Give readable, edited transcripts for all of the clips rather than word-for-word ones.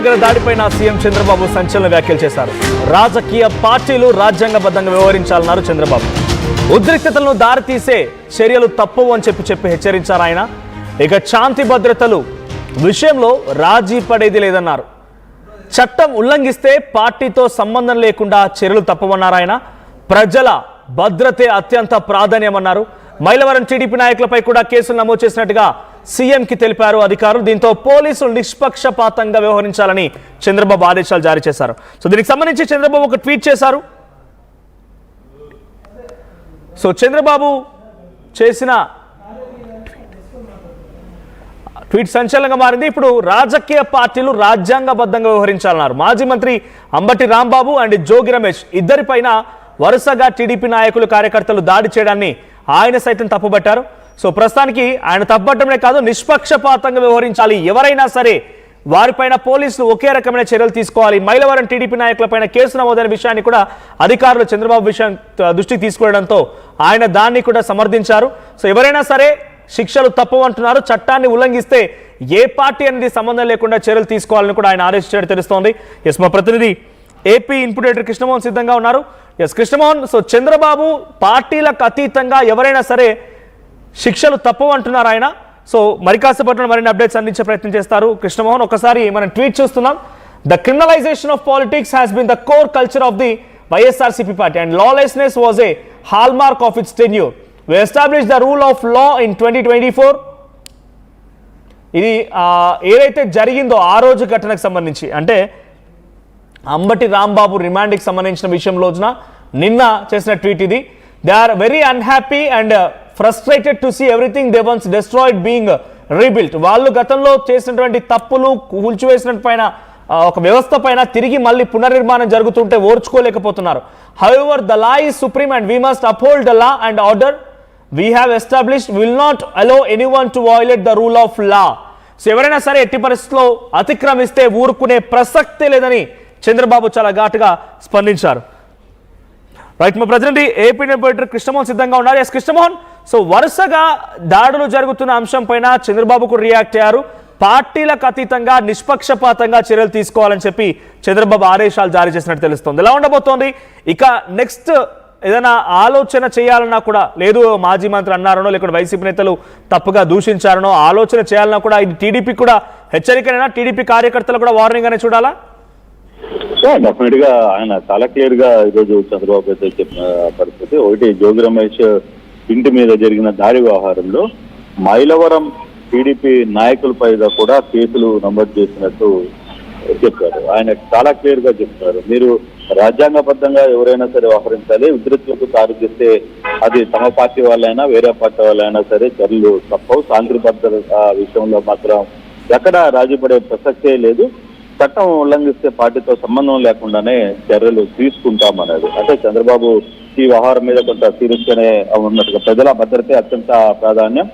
దగ్గర దాడిపైన సీఎం చంద్రబాబు సంచలన వ్యాఖ్యలు చేశారు. రాజకీయ పార్టీలు రాజ్యాంగబద్ధంగా వ్యవహరించాలన్నారు చంద్రబాబు. ఉద్రిక్తతలను దారితీసే చర్యలు తప్పవు అని చెప్పి హెచ్చరించారు ఆయన. ఇక శాంతి భద్రతలు విషయంలో రాజీ పడేది లేదన్నారు. చట్టం ఉల్లంఘిస్తే పార్టీతో సంబంధం లేకుండా చర్యలు తప్పవన్నారు ఆయన. ప్రజల భద్రతే అత్యంత ప్రాధాన్యమన్నారు. మైలవరం టీడీపీ నాయకులపై కూడా కేసులు నమోదు చేసినట్టుగా సీఎంకి తెలిపారు అధికారులు. దీంతో పోలీసులు నిష్పక్షపాతంగా వ్యవహరించాలని చంద్రబాబు ఆదేశాలు జారీ చేశారు. సో దీనికి సంబంధించి చంద్రబాబు ఒక ట్వీట్ చేశారు. సో చంద్రబాబు చేసిన ట్వీట్ సంచలనంగా మారింది. ఇప్పుడు రాజకీయ పార్టీలు రాజ్యాంగబద్ధంగా వ్యవహరించాలన్నారు. మాజీ మంత్రి అంబటి రాంబాబు అండ్ జోగి రమేష్ ఇద్దరిపైన వరుసగా టీడీపీ నాయకులు కార్యకర్తలు దాడి చేయడాన్ని ఆయన సైతం తప్పుబట్టారు. సో ప్రస్తుతానికి ఆయన తప్పుబట్టమే కాదు, నిష్పక్షపాతంగా వ్యవహరించాలి, ఎవరైనా సరే వారిపైన పోలీసులు ఒకే రకమైన చర్యలు తీసుకోవాలి. మైలవరం టీడీపీ నాయకులపైన కేసు నమోదైన విషయాన్ని కూడా అధికారులు చంద్రబాబు విషయం దృష్టికి తీసుకువడంతో ఆయన దాన్ని కూడా సమర్థించారు. సో ఎవరైనా సరే శిక్షలు తప్పు అంటున్నారు. చట్టాన్ని ఉల్లంఘిస్తే ఏ పార్టీ అనేది సంబంధం లేకుండా చర్యలు తీసుకోవాలని కూడా ఆయన ఆదేశించినట్టు తెలుస్తోంది. ఎస్, మా ప్రతినిధి ఏపీ ఇన్పుట్ ఎడిటర్ కృష్ణమోహన్ సిద్ధంగా ఉన్నారు. ఎస్ కృష్ణమోహన్, సో చంద్రబాబు పార్టీలకు అతీతంగా ఎవరైనా సరే శిక్షలు తప్పు అంటున్నారు ఆయన. సో మరి కాసేపట్లో మరిన్ని అప్డేట్స్ అందించే ప్రయత్నం చేస్తారు కృష్ణమోహన్. ఒకసారి మనం ట్వీట్ చూస్తున్నాం. The criminalization of politics has been the core culture of the YSRCP party and lawlessness was a hallmark of its tenure. We established the rule of law in 2024. ఇది ఏదైతే జరిగిందో ఆ రోజు ఘటనకు సంబంధించి, అంటే అంబటి రాంబాబు రిమాండ్కి సంబంధించిన విషయంలోన నిన్న చేసిన ట్వీట్ ఇది. They are very unhappy and frustrated to see everything they once destroyed being rebuilt. వాళ్ళు గతంలో చేసినటువంటి తప్పులు కూల్చివేసిన పైన ఒక వ్యవస్థ పైన తిరిగి మళ్ళీ పునర్నిర్మాణం జరుగుతుంటే ఓర్చుకోలేకపోతున్నారు. However the law is supreme and we must uphold the law and order we have established will not allow anyone to violate the rule of law. So ఎవరైనా సరే ఎట్టి పరిస్థితుల్లో అతిక్రమిస్తే ఊరుకునే ప్రసక్తే లేదని చంద్రబాబు చాలా ఘాటుగా స్పందించారు. రైట్, మా ప్రతినిధి ఏపీ రిపోర్టర్ కృష్ణమోహన్ సిద్ధంగా ఉన్నారు. ఎస్ కృష్ణమోహన్, సో వరుసగా దాడులు జరుగుతున్న అంశం పైన చంద్రబాబుకు రియాక్ట్ అయ్యారు. పార్టీలకు అతీతంగా నిష్పక్షపాతంగా చర్యలు తీసుకోవాలని చెప్పి చంద్రబాబు ఆదేశాలు జారీ చేసినట్టు తెలుస్తోంది. ఎలా ఉండబోతోంది? ఇక నెక్స్ట్ ఏదైనా ఆలోచన చేయాలన్నా కూడా, లేదు మాజీ మంత్రి అన్నారనో లేకపోతే వైసీపీ నేతలు తప్పుగా దూషించారనో ఆలోచన చేయాలన్నా కూడా ఇది టీడీపీ కూడా హెచ్చరికనైనా, టీడీపీ కార్యకర్తలు కూడా వార్నింగ్ అనే చూడాలా? డెఫినెట్ గా ఆయన చాలా క్లియర్ గా ఈరోజు చంద్రబాబు అయితే చెప్పిన పరిస్థితి ఒకటి, జోగి రమేష్ ఇంటి మీద జరిగిన దాడి వ్యవహారంలో మైలవరం టీడీపీ నాయకులపై కూడా కేసులు నమోదు చేసినట్టు చెప్పారు. ఆయన చాలా క్లియర్ గా చెప్తున్నారు, మీరు రాజ్యాంగబద్ధంగా ఎవరైనా సరే వ్యవహరించాలి, ఉద్రిక్తతలకు దారి చేస్తే అది తమ పార్టీ వాళ్ళైనా వేరే పార్టీ వాళ్ళైనా సరే చర్యలు తప్పవు. శాంతి భద్రత విషయంలో మాత్రం ఎక్కడ రాజీపడే ప్రసక్తే లేదు. చట్టం ఉల్లంఘిస్తే పార్టీతో సంబంధం లేకుండానే చర్యలు తీసుకుంటామనేది. అంటే చంద్రబాబు ఈ వ్యవహారం మీద కొంత సీరియస్ గానే ఉన్నట్టుగా, ప్రజల భద్రతే అత్యంత ప్రాధాన్యం,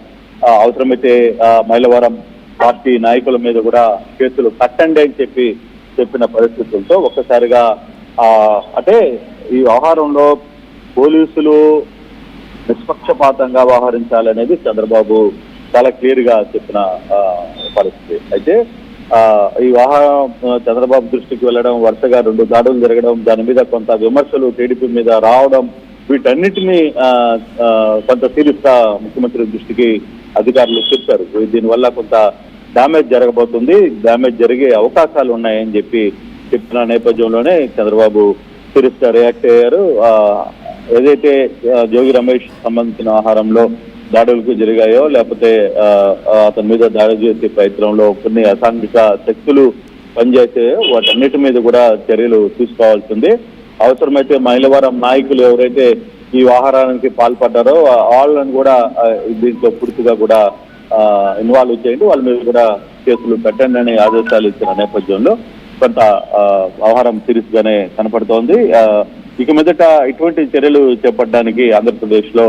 అవసరమైతే మైలవరం పార్టీ నాయకుల మీద కూడా కేసులు కట్టండి అని చెప్పిన పరిస్థితులతో ఒక్కసారిగా అంటే ఈ వ్యవహారంలో పోలీసులు నిష్పక్షపాతంగా వ్యవహరించాలనేది చంద్రబాబు చాలా క్లియర్ గా చెప్పిన పరిస్థితి. అయితే ఈ వ్యవహారం చంద్రబాబు దృష్టికి వెళ్ళడం, వరుసగా 2 దాడులు జరగడం, దాని మీద కొంత విమర్శలు టీడీపీ మీద రావడం, వీటన్నిటినీ కొంత సీరియస్ గా ముఖ్యమంత్రి దృష్టికి అధికారులు చెప్పారు. దీనివల్ల కొంత డ్యామేజ్ జరగబోతుంది, డ్యామేజ్ జరిగే అవకాశాలు ఉన్నాయని చెప్పిన నేపథ్యంలోనే చంద్రబాబు సీరియస్ గా రియాక్ట్ అయ్యారు. ఏదైతే జోగి రమేష్ సంబంధించిన ఆహారంలో దాడులకు జరిగాయో, లేకపోతే అతని మీద దాడి చేసే ప్రయత్నంలో కొన్ని అసాంఘిక శక్తులు పనిచేసాయో వాటన్నిటి మీద కూడా చర్యలు తీసుకోవాల్సింది. అవసరమైతే మైలవరం నాయకులు ఎవరైతే ఈ వ్యవహారానికి పాల్పడ్డారో వాళ్ళని కూడా దీంట్లో పూర్తిగా కూడా ఇన్వాల్వ్ చేయండి, వాళ్ళ మీద కూడా కేసులు పెట్టండి అని ఆదేశాలు ఇచ్చిన నేపథ్యంలో కొంత వ్యవహారం సీరియస్ గానే కనపడుతోంది. ఇక మీదట ఇటువంటి చర్యలు చేపట్టడానికి ఆంధ్రప్రదేశ్ లో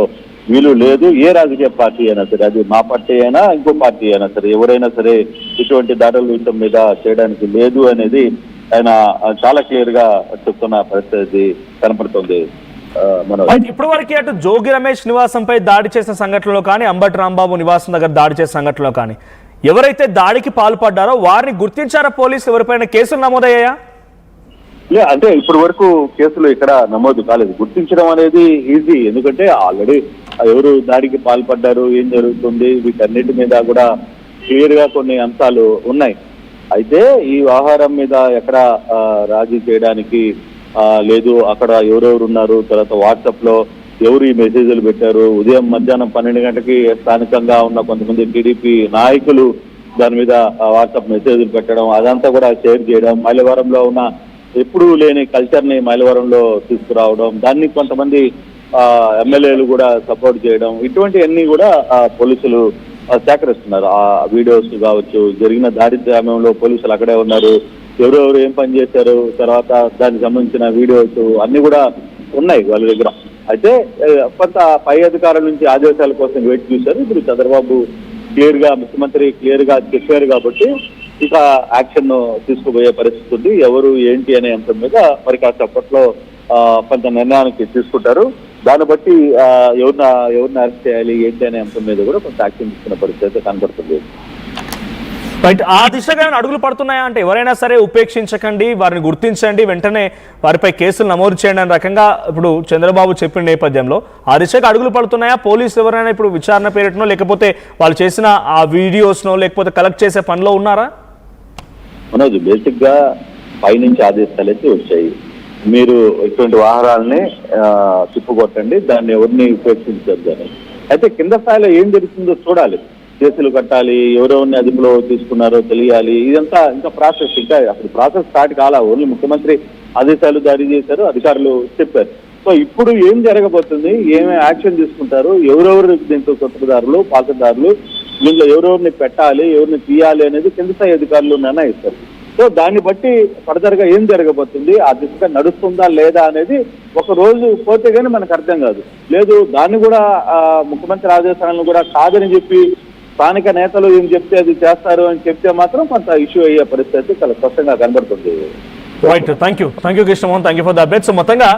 వీలు లేదు. ఏ రాజకీయ పార్టీ అయినా సరే, అది మా పార్టీ అయినా ఇంకో పార్టీ అయినా సరే, ఎవరైనా సరే ఇటువంటి దాడుల విషయం మీద చేయడానికి లేదు అనేది ఆయన చాలా క్లియర్ గా చెప్తున్న పరిస్థితి కనపడుతోంది. ఇప్పటి వరకు అటు జోగి రమేష్ నివాసంపై దాడి చేసిన సంఘటనలో కానీ, అంబటి రాంబాబు నివాసం దగ్గర దాడి చేసిన సంఘటనలో కానీ ఎవరైతే దాడికి పాల్పడ్డారో వారిని గుర్తించారా పోలీసులు? ఎవరిపైన కేసులు నమోదయ్యాయా? అంటే ఇప్పటి వరకు కేసులు ఇక్కడ నమోదు కాలేదు. గుర్తించడం అనేది ఈజీ, ఎందుకంటే ఆల్రెడీ ఎవరు దాడికి పాల్పడ్డారు, ఏం జరుగుతుంది, వీటన్నిటి మీద కూడా క్లియర్ గా కొన్ని అంశాలు ఉన్నాయి. అయితే ఈ వ్యవహారం మీద ఎక్కడ రాజీ చేయడానికి లేదు, అక్కడ ఎవరెవరు ఉన్నారు, తర్వాత వాట్సాప్ లో ఎవరు ఈ మెసేజ్లు పెట్టారు, ఉదయం మధ్యాహ్నం 12 గంటకి స్థానికంగా ఉన్న కొంతమంది టీడీపీ నాయకులు దాని మీద వాట్సాప్ మెసేజ్లు పెట్టడం, అదంతా కూడా షేర్ చేయడం, మైలవరంలో ఉన్న ఎప్పుడూ లేని కల్చర్ ని మైలవరంలో తీసుకురావడం, దాన్ని కొంతమంది ఎమ్మెల్యేలు కూడా సపోర్ట్ చేయడం, ఇటువంటివన్నీ కూడా పోలీసులు సేకరిస్తున్నారు. ఆ వీడియోస్ కావచ్చు, జరిగిన దాడి సమయంలో పోలీసులు అక్కడే ఉన్నారు, ఎవరెవరు ఏం పని చేశారు, తర్వాత దానికి సంబంధించిన వీడియోస్ అన్ని కూడా ఉన్నాయి వాళ్ళ దగ్గర. అయితే కొంత పై అధికారుల నుంచి ఆదేశాల కోసం వేచి చూశారు. ఇప్పుడు చంద్రబాబు క్లియర్ గా, ముఖ్యమంత్రి క్లియర్ గా చెప్పారు కాబట్టి ఇక యాక్షన్ తీసుకుపోయే పరిస్థితి ఉంది. ఎవరు ఏంటి అనే అంశం మీద మరి కాస్త అప్పట్లో కొంత నిర్ణయానికి తీసుకుంటారు. దాన్ని బట్టి ఎవరిని అరెస్ట్ చేయాలి ఏంటి అనే అంశం మీద కూడా కొంత యాక్షన్ తీసుకున్న పరిస్థితి కనబడుతుంది. రైట్, ఆ దిశగా అడుగులు పడుతున్నాయా అంటే ఎవరైనా సరే ఉపేక్షించకండి, వారిని గుర్తించండి, వెంటనే వారిపై కేసులు నమోదు చేయండి అనే రకంగా ఇప్పుడు చంద్రబాబు చెప్పిన నేపథ్యంలో ఆ దిశగా అడుగులు పడుతున్నాయా? పోలీసులు ఎవరైనా ఇప్పుడు విచారణ పేరిటనో లేకపోతే వాళ్ళు చేసిన ఆ వీడియోస్నో లేకపోతే కలెక్ట్ చేసే పనిలో ఉన్నారా? మనోజ్, బేసిక్ గా పైనుంచి ఆదేశాలు అయితే వచ్చాయి, మీరు ఇటువంటి వాహనాలని తిప్పుకొట్టండి, దాన్ని ఎవరిని ఉపేక్షించద్దు అని. అయితే కింద స్థాయిలో ఏం జరుగుతుందో చూడాలి. కేసులు కట్టాలి, ఎవరెవరిని అదుపులో తీసుకున్నారో తెలియాలి. ఇదంతా ఇంకా ప్రాసెస్, ఇంకా అసలు ప్రాసెస్ స్టార్ట్ కాలా. ఓన్లీ ముఖ్యమంత్రి ఆదేశాలు జారీ చేశారు, అధికారులు చెప్పారు. సో ఇప్పుడు ఏం జరగబోతుంది, ఏమి యాక్షన్ తీసుకుంటారు, ఎవరెవరు దీంట్లో సొంతదారులు, పాతదారులు, దీంట్లో ఎవరెవరిని పెట్టాలి, ఎవరిని తీయాలి అనేది కింద స్థాయి అధికారులు నిర్ణయిస్తారు. సో దాన్ని బట్టి ఫర్దర్ గా ఏం జరగబోతుంది, ఆ దిశగా నడుస్తుందా లేదా అనేది ఒక రోజు పోతే గానీ మనకు అర్థం కాదు. లేదు, దాన్ని కూడా ముఖ్యమంత్రి ఆదేశాలను కూడా కాదని చెప్పి స్థానిక నేతలు ఏం చెప్తే అది చేస్తారు అని చెప్తే మాత్రం కొంత ఇష్యూ అయ్యే పరిస్థితి చాలా స్పష్టంగా కనబడుతుంది. Right, thank you Krishnamohan, thank you for the update. So మొత్తంగా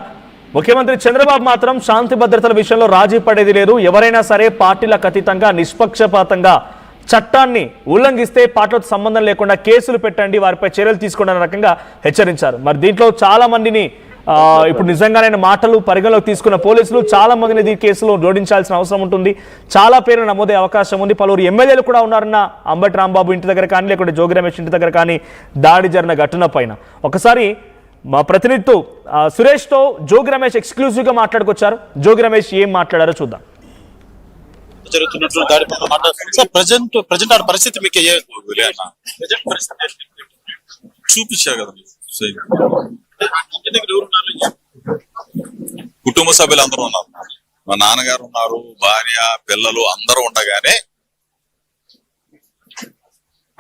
ముఖ్యమంత్రి చంద్రబాబు మాత్రం శాంతి భద్రతల విషయంలో రాజీ పడేది లేదు, ఎవరైనా సరే పార్టీలకు అతీతంగా నిష్పక్షపాతంగా చట్టాన్ని ఉల్లంఘిస్తే పార్టీలతో సంబంధం లేకుండా కేసులు పెట్టండి, వారిపై చర్యలు తీసుకోండి అనే రకంగా హెచ్చరించారు. మరి దీంట్లో చాలా మందిని ఇప్పుడు నిజంగానే మాటలు పరిగణలోకి తీసుకున్న పోలీసులు చాలా మందిని ఈ కేసులో జోడించాల్సిన అవసరం ఉంటుంది. చాలా పేర్లు నమోదే అవకాశం ఉంది. పలువురు ఎమ్మెల్యేలు కూడా ఉన్నారన్న అంబటి రాంబాబు ఇంటి దగ్గర కానీ లేకుంటే జోగి రమేష్ ఇంటి దగ్గర కానీ దాడి జరిగిన ఘటన పైన ఒకసారి మా ప్రతినిధితో సురేష్తో జోగి రమేష్ ఎక్స్క్లూజివ్ గా మాట్లాడుకొచ్చారు. జోగి రమేష్ ఏం మాట్లాడారో చూద్దాం. జరుగుతున్నటువంటి దాడి ప్రజెంట్ ఆ పరిస్థితి మీకు చూపించారు కదా. కుటుంబ సభ్యులు అందరూ ఉన్నారు, మా నాన్నగారు ఉన్నారు, భార్య పిల్లలు అందరూ ఉండగానే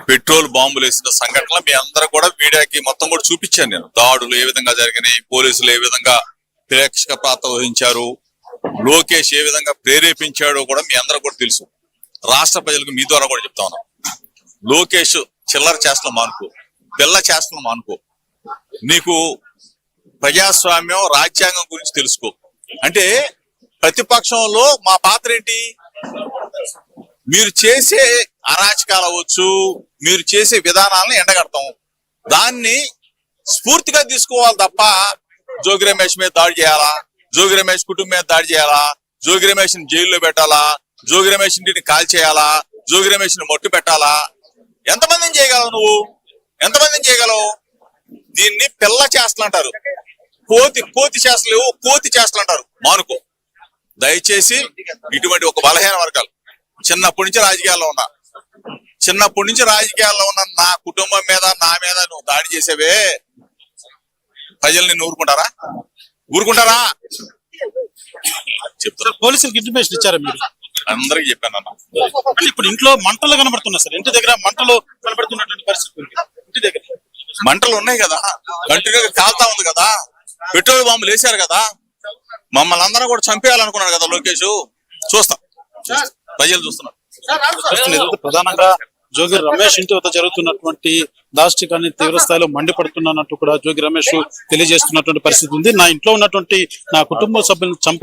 పెట్రోల్ బాంబులు వేసిన సంఘటనలు మీ అందరూ కూడా మీడియాకి మొత్తం కూడా చూపించాను నేను. దాడులు ఏ విధంగా జరిగినాయి, పోలీసులు ఏ విధంగా ప్రేక్షక పాత్ర వహించారు, లోకేష్ ఏ విధంగా ప్రేరేపించాడో కూడా మీ అందరూ కూడా తెలుసు. రాష్ట్ర ప్రజలకు మీ ద్వారా కూడా చెప్తా ఉన్నాం, లోకేష్ చిల్లర చేష్టలు మానుకో, పిల్ల చేష్టలు మానుకో, నీకు ప్రజాస్వామ్యం రాజ్యాంగం గురించి తెలుసుకో. అంటే ప్రతిపక్షంలో మా పాత్ర ఏంటి, మీరు చేసే అరాచకాలు అవ్వచ్చు, మీరు చేసే విధానాలను ఎండగడతాం, దాన్ని స్ఫూర్తిగా తీసుకోవాలి తప్ప జోగి రమేష్ మీద దాడి చేయాలా, జోగి రమేష్ కుటుంబం మీద దాడి చేయాలా, జోగి రమేష్ ని జైల్లో పెట్టాలా, జోగి రమేష్ ఇంటిని కాల్ చేయాలా, జోగి రమేష్ ని మట్టు పెట్టాలా? ఎంతమందిని చేయగలవు నువ్వు, ఎంతమందిని చేయగలవు? దీన్ని పిల్ల చేష్టలు అంటారు, కోతి చేష్టలు, కోతి చేష్టలు అంటారు. మానుకో దయచేసి. ఇటువంటి ఒక బలహీన వర్గాలు చిన్నప్పటి నుంచి రాజకీయాల్లో ఉన్న నా కుటుంబం మీద, నా మీద నువ్వు దాడి చేసేవే, ప్రజల్ని ఊరుకుంటారా? చెప్తారు. పోలీసులకు ఇంటిమేషన్ ఇచ్చారా మీరు? అందరికి చెప్పాను అన్న. ఇప్పుడు ఇంట్లో మంటలు కనబడుతున్నాయి సార్, ఇంటి దగ్గర మంటలు కనబడుతున్నటువంటి పరిస్థితి ఉంది. ఇంటి దగ్గర మంటలు ఉన్నాయి కదా, కంటిన్యూగా కాల్తా ఉంది కదా, పెట్రోల్ బాంబులు వేశారు కదా, మమ్మల్ని అందరూ కూడా చంపేయాలనుకున్నాడు కదా లోకేష్. చూస్తాం, ప్రజలు చూస్తున్నారు. ప్రధానంగా జోగి రమేష్ ఇంటి వద్ద జరుగుతున్నటువంటి దాష్టికాన్ని తీవ్ర స్థాయిలో మండిపడుతున్నట్టు కూడా జోగి రమేష్ తెలియజేస్తున్నటువంటి పరిస్థితి ఉంది. నా ఇంట్లో ఉన్నటువంటి నా కుటుంబ సభ్యులను చంపే